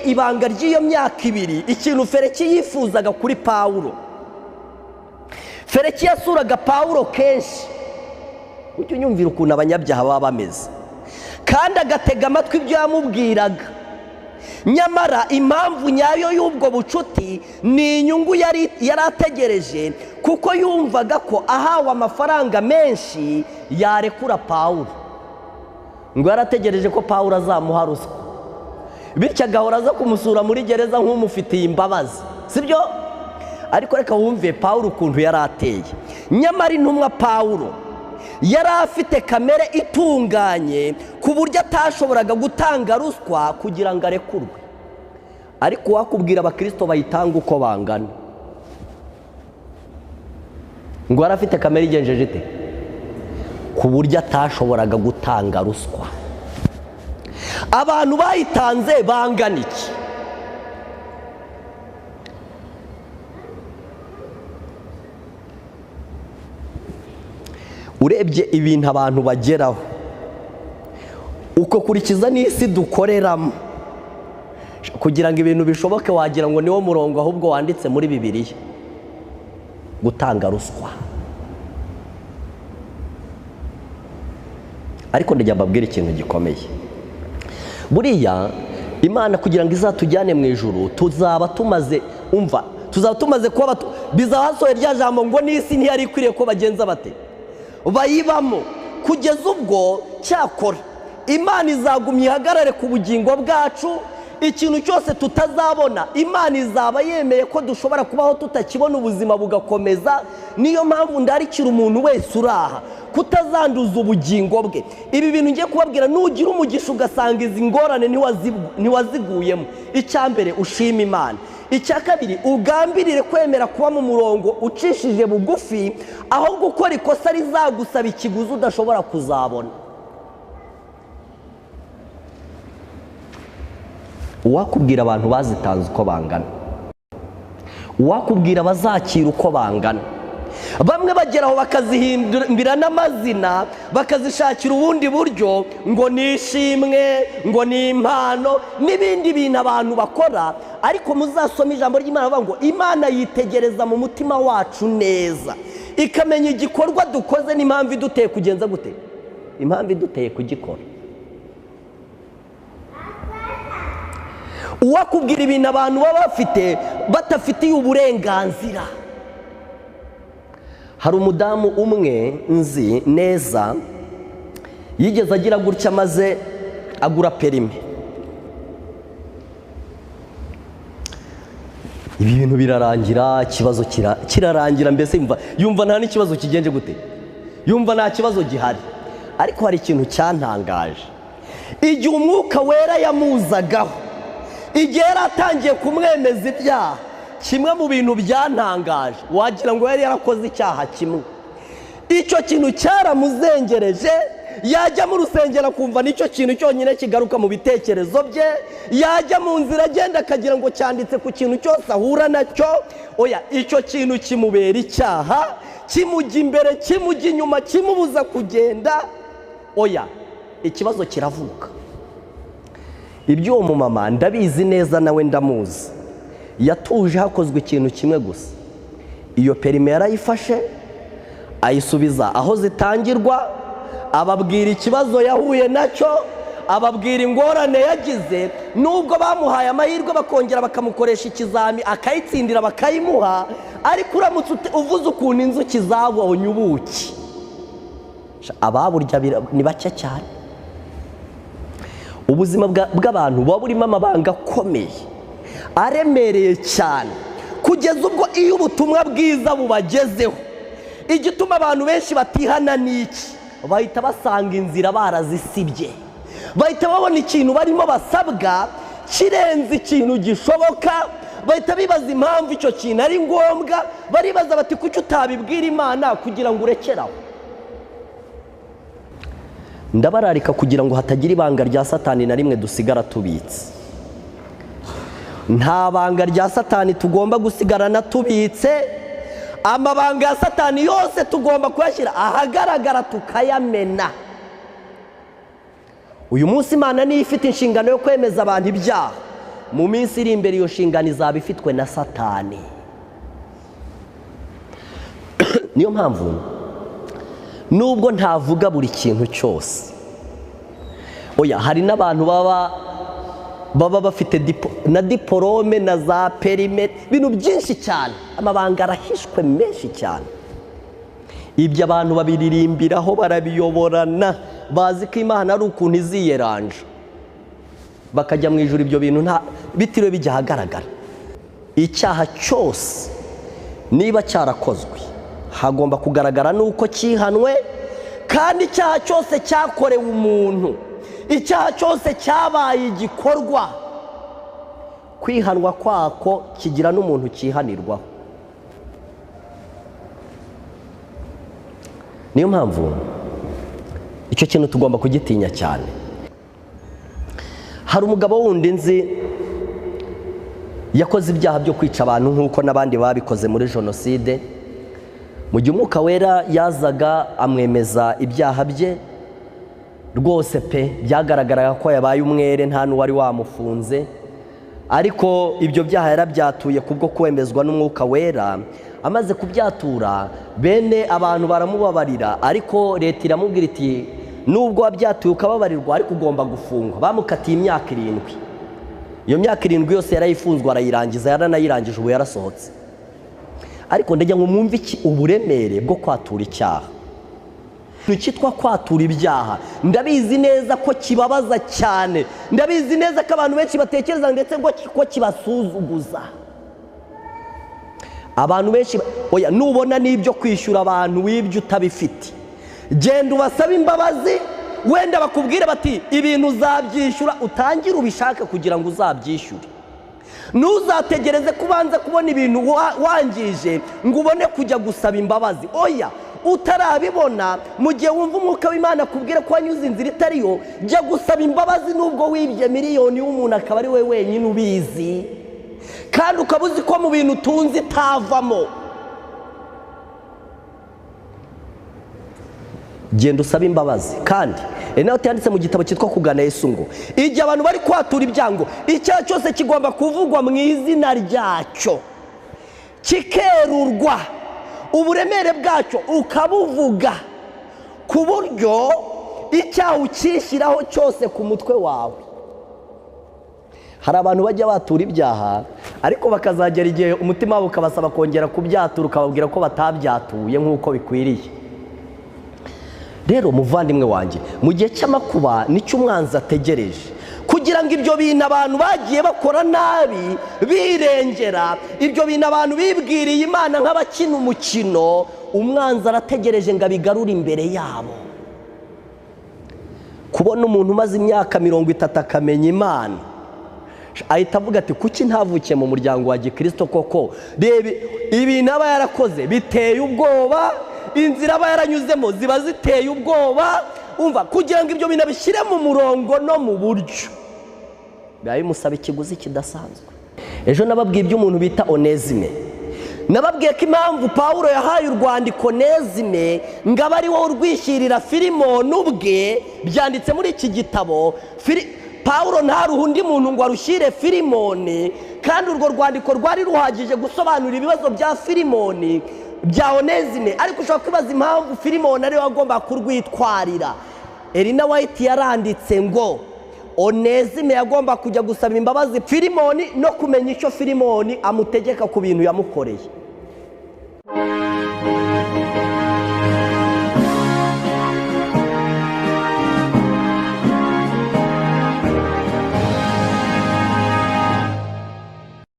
ibanga ry'iyo myaka ibiri, ikintu Feliki yifuzaga kuri Pawulo, Feliki yasuraga Pawulo kenshi, ujye unyumvira ukuntu abanyabyaha baba bameze, kandi agatega amatwi ibyo yamubwiraga. Nyamara impamvu nyayo y'ubwo bucuti ni inyungu yari ategereje, kuko yumvaga ko ahawe amafaranga menshi yarekura Pawulo. Ngo yarategereje ko Pawulo azamuha ruswa, bityo agahora aza kumusura muri gereza nk'umufitiye imbabazi, sibyo? Ariko reka wumve Pawulo ukuntu yari ateye. Nyamara intumwa Pawulo yari afite kamere itunganye ku buryo atashoboraga gutanga ruswa kugira ngo arekurwe. Ariko wakubwira abakristo bayitanga uko bangana, ngo yari afite kamere igenjeje ite? Ku buryo atashoboraga gutanga ruswa. Abantu bayitanze bangana iki? Urebye ibintu abantu bageraho, uko kurikiza n'isi dukoreramo, kugira ngo ibintu bishoboke wagira ngo niwo murongo ahubwo wanditse muri Bibiliya: gutanga ruswa. Ariko ndajya mbabwira ikintu gikomeye. Buriya Imana kugira ngo izatujyane mu ijuru, tuzaba tumaze kuba bizahasohoye rya jambo ngo n'isi ntiyari ikwiriye ko bagenza bate bayibamo. Kugeza ubwo cyakora Imana izagumya ihagarare ku bugingo bwacu. Ikintu cyose tutazabona, Imana izaba yemeye ko dushobora kubaho tutakibona, ubuzima bugakomeza. Niyo mpamvu ndarikira umuntu wese uraha kutazanduza ubugingo bwe. Ibi bintu ngiye kubabwira, nugira umugisha ugasanga izi ngorane ntiwaziguyemo, icyambere ushima Imana, icya kabiri ugambirire kwemera kuba mu murongo ucishije bugufi, aho gukora ikosa rizagusaba ikiguzi udashobora kuzabona. Uwakubwira abantu bazitanze uko bangana, uwakubwira bazakira uko bangana. Bamwe bageraho bakazihimbira n'amazina, bakazishakira ubundi buryo, ngo nishimwe, ngo ni impano n'ibindi bintu abantu bakora. Ariko muzasoma ijambo ry'Imana bavuga ngo Imana yitegereza mu mutima wacu neza, ikamenya igikorwa dukoze n'impamvu iduteye kugenza gute, impamvu iduteye kugikora. Uwakubwira ibintu abantu baba bafite batafitiye uburenganzira. Hari umudamu umwe nzi neza yigeze agira gutya, maze agura perime. Ibi bintu birarangira, ikibazo kirarangira, mbese yumva nta n'ikibazo kigenje gute, yumva nta kibazo gihari. Ariko hari ikintu cyantangaje. Igihe Umwuka Wera yamuzagaho, igihe yari atangiye kumwemeza ibyaha, kimwe mu bintu byantangaje, wagira ngo yari yarakoze icyaha kimwe. Icyo kintu cyaramuzengereje, yajya mu rusengero akumva nicyo kintu cyonyine kigaruka mu bitekerezo bye, yajya mu nzira agenda akagira ngo cyanditse ku kintu cyose ahura nacyo. Oya, icyo kintu kimubera icyaha, kimujya imbere, kimujya inyuma, kimubuza kugenda. Oya, ikibazo kiravuka. Iby'uwo mumama ndabizi neza, nawe ndamuzi. Yatuje hakozwe ikintu kimwe gusa. Iyo perime yarayifashe, ayisubiza aho zitangirwa, ababwira ikibazo yahuye nacyo, ababwira ingorane yagize. Nubwo bamuhaye amahirwe bakongera bakamukoresha ikizami akayitsindira bakayimuha, ariko uramutse uvuze ukuntu inzuki zabonye ubuki, ababurya ni bake cyane. Ubuzima bw'abantu buba burimo amabanga akomeye, aremereye cyane, kugeza ubwo iyo ubutumwa bwiza bubagezeho, igituma abantu benshi batihana n'iki, bahita basanga inzira barazisibye, bahita babona ikintu barimo basabwa kirenze ikintu gishoboka, bahita bibaza impamvu icyo kintu ari ngombwa, baribaza bati kuki utabibwira Imana kugira ngo urekeraho. Ndabararika kugira ngo hatagira ibanga rya Satani na rimwe dusigara tubitse. Nta banga rya Satani tugomba gusigarana tubitse. Amabanga ya Satani yose tugomba kuyashyira ahagaragara tukayamena. Uyu munsi Imana niyo ifite inshingano yo kwemeza abantu ibyaha, mu minsi iri imbere iyo nshingano izaba ifitwe na Satani. Niyo mpamvu nubwo ntavuga buri kintu cyose, oya hari n'abantu baba bafite na diporome na za perime, ibintu byinshi cyane, amabanga arahishwe menshi cyane. Ibyo abantu babiririmbiraho, barabiyoborana, bazi ko Imana ari ukuntu iziyeranja, bakajya mu ijuru ibyo bintu bitiriwe bijya ahagaragara. Icyaha cyose niba cyarakozwe hagomba kugaragara nuko cyihanwe, kandi icyaha cyose cyakorewe umuntu, icyaha cyose cyabaye igikorwa, kwihanwa kwako kigira n'umuntu cyihanirwaho. Niyo mpamvu icyo kintu tugomba kugitinya cyane. Hari umugabo wundi nzi yakoze ibyaha byo kwica abantu nk'uko n'abandi babikoze muri jenoside. Mu gihe Umwuka Wera yazaga amwemeza ibyaha bye, rwose pe byagaragaraga ko yabaye umwere, nta n'uwari wamufunze. Ariko ibyo byaha yarabyatuye kubwo kwemezwa n'Umwuka Wera. Amaze kubyatura, bene abantu baramubabarira, ariko leta iramubwira iti nubwo wabyatuye ukababarirwa ariko ugomba gufungwa. Bamukatiye imyaka 7. Iyo myaka 7 yose yarayifunzwe arayirangiza, yaranayirangije, ubu yarasohotse. Ariko ndajya ngo mwumve iki uburemere bwo kwatura icyaha. Cyitwa kwatura ibyaha, ndabizi neza ko kibabaza cyane, ndabizi neza ko abantu benshi batekereza ndetse ko kibasuzuguza. Abantu benshi oya, nubona n'ibyo kwishyura abantu wibyo utabifite, genda ubasaba imbabazi, wenda bakubwire bati ibintu uzabyishyura, utangire ubishaka kugira ngo uzabyishyure. Ntuzategereze kubanza kubona ibintu wangije ngo ubone kujya gusaba imbabazi. Oya, utarabibona, mu gihe wumva Umwuka w'Imana akubwira ko wanyuze inzira itariyo, jya gusaba imbabazi nubwo wibye miliyoni y'umuntu akaba ari we wenyine ubizi, kandi ukaba uzi ko mu bintu utunze itavamo. Genda usaba imbabazi. Kandi naho yanditse mu gitabo cyitwa Kugana Yesu ngo igihe abantu bari kwatura ibyango, icyaha cyose kigomba kuvugwa mu izina ryacyo, kikerurwa, uburemere bwacyo ukabuvuga, ku buryo icyaha ukishyiraho cyose ku mutwe wawe. Hari abantu bajya batura ibyaha ariko bakazagera igihe umutima wabo ukabasaba kongera kubyatura, ukababwira ko batabyatuye nk'uko bikwiriye. Rero muvandimwe wanjye, mu gihe cy'amakuba nicyo umwanzi ategereje, kugira ngo ibyo bintu abantu bagiye bakora nabi birengera, ibyo bintu abantu bibwiriye Imana nk'abakina umukino, umwanzi arategereje ngo abigarure imbere yabo. Kubona umuntu umaze imyaka 30 akamenya Imana, ahita avuga ati kuki ntavukiye mu muryango wa Gikristo koko? Reba ibintu aba yarakoze biteye ubwoba, inzira aba yaranyuzemo ziba ziteye ubwoba. Umva, kugira ngo ibyo bintu bishyire mu murongo no mu buryo, bimusaba ikiguzi kidasanzwe. Ejo nababwiye iby'umuntu bita Onezime. Nababwiye ko impamvu Pawulo yahaye urwandiko Onezime ngo abe ari wowe urwishyirira Filimoni ubwe, byanditse muri iki gitabo. Pawulo ntaruha undi muntu ngo arushyire Filimoni, kandi urwo rwandiko rwari ruhagije gusobanura ibibazo bya Filimoni, bya Onezime. Ariko ushobora kwibaza impamvu Filimoni ariwe agomba kurwitwarira. Elina White yaranditse ngo Onezime yagomba kujya gusaba imbabazi Filimoni no kumenya icyo Filimoni amutegeka ku bintu yamukoreye.